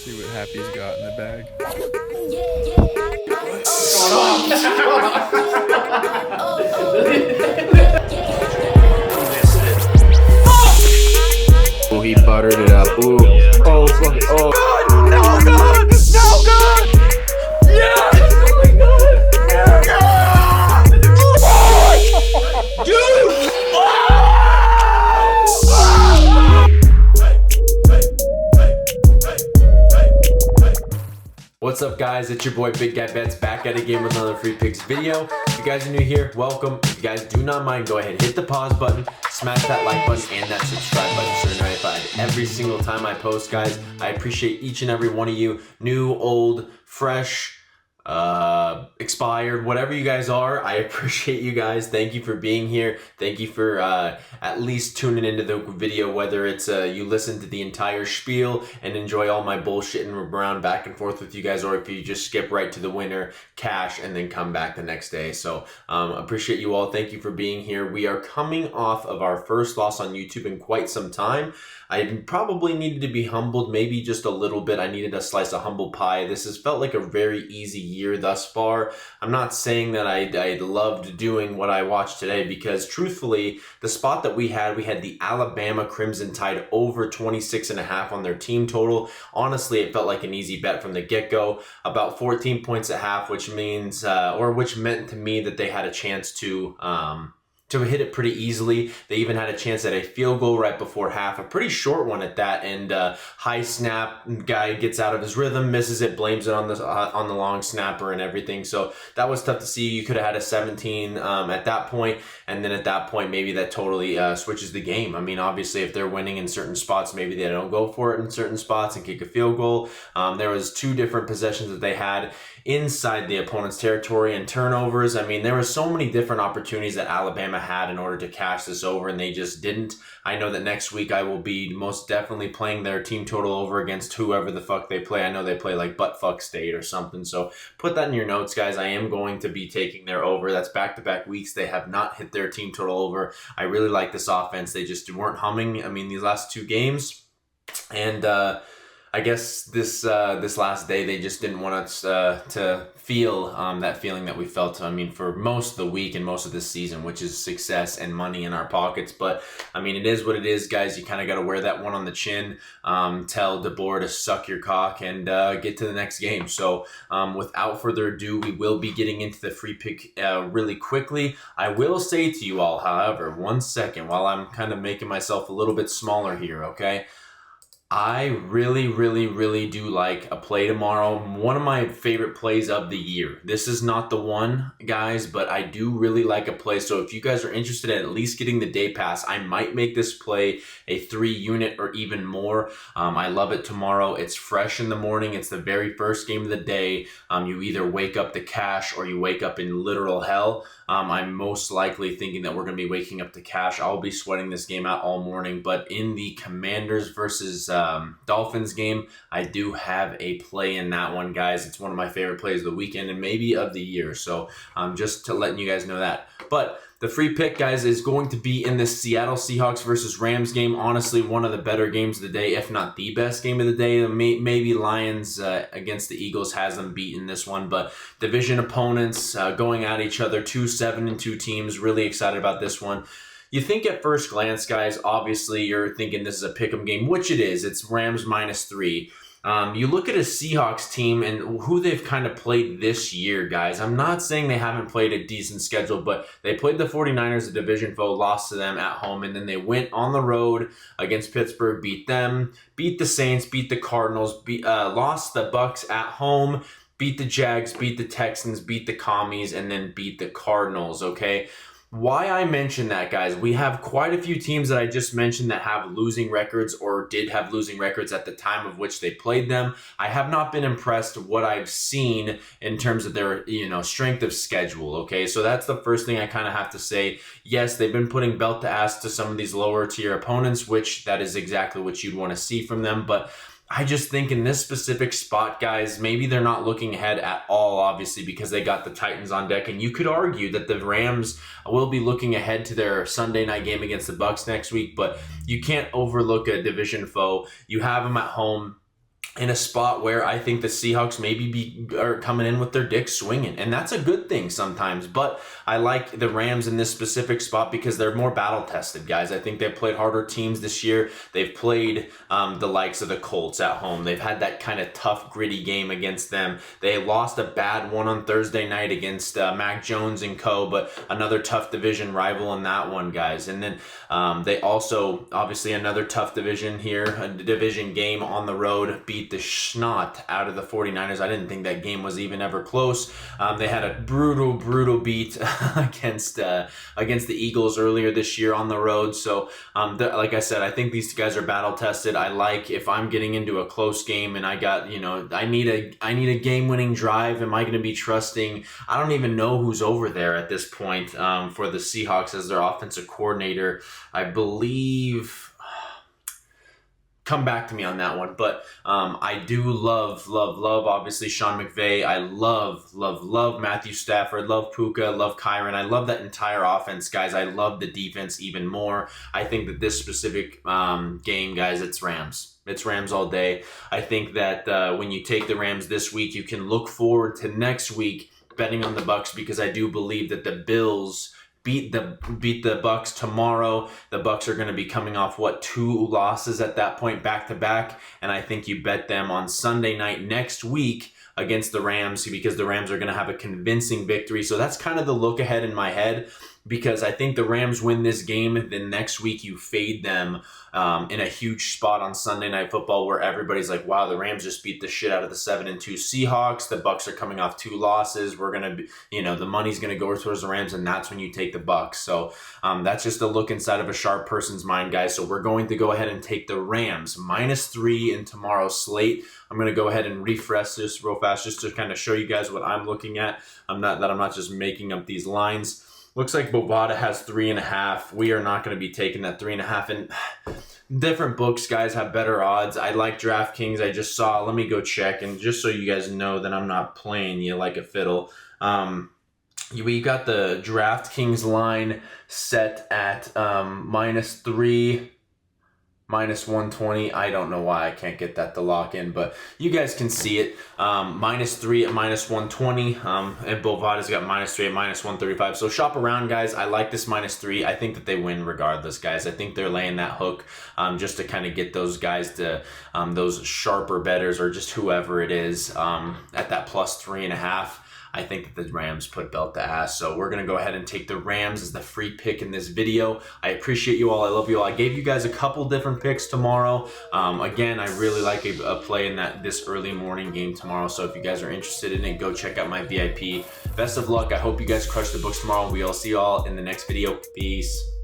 See what Happy's got in the bag. Oh, he buttered it up. Ooh. Oh, fuck it. Oh. No good! No good! Yeah! Dude! What's up, guys? It's your boy Big Guy Bets back at it again with another Free Picks video. If you guys are new here, welcome. If you guys do not mind, go ahead, hit the pause button, smash that like button and that subscribe button so you're notified every single time I post, guys. I appreciate each and every one of you, new, old, fresh, expired, whatever you guys are. I appreciate you guys. Thank you for being here. Thank you for at least tuning into the video, whether it's you listen to the entire spiel and enjoy all my bullshitting around back and forth with you guys, or if you just skip right to the winner, cash, and then come back the next day. So appreciate you all. Thank you for being here. We are coming off of our first loss on YouTube in quite some time. I probably needed to be humbled, maybe just a little bit. I needed a slice of humble pie. This has felt like a very easy year thus far. I'm not saying that I loved doing what I watched today, because truthfully, the spot that we had the Alabama Crimson Tide over 26.5 on their team total. Honestly, it felt like an easy bet from the get-go. About 14 points at half, which means, which meant to me that they had a chance to hit it pretty easily. They even had a chance at a field goal right before half, a pretty short one at that, and high snap, guy gets out of his rhythm, misses it, blames it on the long snapper and everything. So that was tough to see. You could have had a 17 at that point, and then at that point, maybe that totally switches the game. I mean, obviously, if they're winning in certain spots, maybe they don't go for it in certain spots and kick a field goal. There was two different possessions that they had inside the opponent's territory and turnovers. I mean, there were so many different opportunities that Alabama had in order to cash this over, and they just didn't. I know that next week I will be most definitely playing their team total over against whoever the fuck they play. I know they play like Buttfuck State or something, so put that in your notes, guys. I am going to be taking their over. That's back-to-back weeks they have not hit their team total over. I really like this offense. They just weren't humming, I mean, these last two games. And I guess this last day they just didn't want us to feel that feeling that we felt, I mean, for most of the week and most of this season, which is success and money in our pockets. But I mean, it is what it is, guys. You kind of got to wear that one on the chin, tell DeBoer to suck your cock, and get to the next game. So without further ado, we will be getting into the free pick really quickly. I will say to you all, however, 1 second, while I'm kind of making myself a little bit smaller here, okay? I really do like a play tomorrow. One of my favorite plays of the year. This is not the one, guys, but I do really like a play. So if you guys are interested in at least getting the day pass, I might make this play a 3-unit or even more. I love it tomorrow. It's fresh in the morning. It's the very first game of the day. You either wake up to cash or you wake up in literal hell. I'm most likely thinking that we're going to be waking up to cash. I'll be sweating this game out all morning, but in the Commanders versus Dolphins game, I do have a play in that one, guys. It's one of my favorite plays of the weekend and maybe of the year. So just to letting you guys know that. But the free pick, guys, is going to be in the Seattle Seahawks versus Rams game. Honestly, one of the better games of the day, if not the best game of the day. Maybe Lions against the Eagles has them beaten this one, but division opponents going at each other, 2-7-2 teams. Really excited about this one. You think at first glance, guys, obviously you're thinking this is a pick'em game, which it is. It's Rams -3. You look at a Seahawks team and who they've kind of played this year, guys. I'm not saying they haven't played a decent schedule, but they played the 49ers, a division foe, lost to them at home, and then they went on the road against Pittsburgh, beat them, beat the Saints, beat the Cardinals, lost the Bucks at home, beat the Jags, beat the Texans, beat the Commies, and then beat the Cardinals, okay? Why I mention that, guys, we have quite a few teams that I just mentioned that have losing records or did have losing records at the time of which they played them. I have not been impressed with what I've seen in terms of their, strength of schedule, okay? So that's the first thing I kind of have to say. Yes, they've been putting belt to ass to some of these lower tier opponents, which that is exactly what you'd want to see from them, but I just think in this specific spot, guys, maybe they're not looking ahead at all, obviously, because they got the Titans on deck. And you could argue that the Rams will be looking ahead to their Sunday night game against the Bucks next week, but you can't overlook a division foe. You have them at home. in a spot where I think the Seahawks maybe are coming in with their dicks swinging. And that's a good thing sometimes. But I like the Rams in this specific spot because they're more battle tested, guys. I think they've played harder teams this year. They've played the likes of the Colts at home. They've had that kind of tough, gritty game against them. They lost a bad one on Thursday night against Mac Jones and co, but another tough division rival in that one, guys. And then they also, obviously, another tough division here, a division game on the road, beat the snot out of the 49ers. I didn't think that game was even ever close. They had a brutal beat against the Eagles earlier this year on the road. So like I said, I think these guys are battle tested. I like if I'm getting into a close game and I got, I need a game winning drive. Am I going to be trusting? I don't even know who's over there at this point for the Seahawks as their offensive coordinator. I believe. Come back to me on that one, but I do love obviously Sean McVay. I love Matthew Stafford, love Puka, love Kyron. I love that entire offense, guys. I love the defense even more. I think that this specific game, guys, it's Rams. It's Rams all day. I think that when you take the Rams this week, you can look forward to next week betting on the Bucs, because I do believe that the Bills beat the Bucs tomorrow. The Bucs are going to be coming off 2 losses at that point back to back, and I think you bet them on Sunday night next week against the Rams, because the Rams are going to have a convincing victory. So that's kind of the look ahead in my head, because I think the Rams win this game. Then next week you fade them in a huge spot on Sunday Night Football where everybody's like, wow, the Rams just beat the shit out of the 7-2 Seahawks. The Bucs are coming off 2 losses. We're going to be, the money's going to go towards the Rams, and that's when you take the Bucs. So that's just a look inside of a sharp person's mind, guys. So we're going to go ahead and take the Rams -3 in tomorrow's slate. I'm going to go ahead and refresh this real fast just to kind of show you guys what I'm looking at. I'm not just making up these lines. Looks like Bovada has 3.5. We are not going to be taking that 3.5. And different books, guys, have better odds. I like DraftKings. I just saw. Let me go check. And just so you guys know that I'm not playing you like a fiddle. We got the DraftKings line set at -3. -120. I don't know why I can't get that to lock in, but you guys can see it. -3 at -120. And Bovada's got -3 at -135. So shop around, guys. I like this -3. I think that they win regardless, guys. I think they're laying that hook just to kind of get those guys to those sharper bettors or just whoever it is at that +3.5. I think that the Rams put belt to ass. So we're going to go ahead and take the Rams as the free pick in this video. I appreciate you all. I love you all. I gave you guys a couple different picks tomorrow. Again, I really like a play in this early morning game tomorrow. So if you guys are interested in it, go check out my VIP. Best of luck. I hope you guys crush the books tomorrow. We all see you all in the next video. Peace.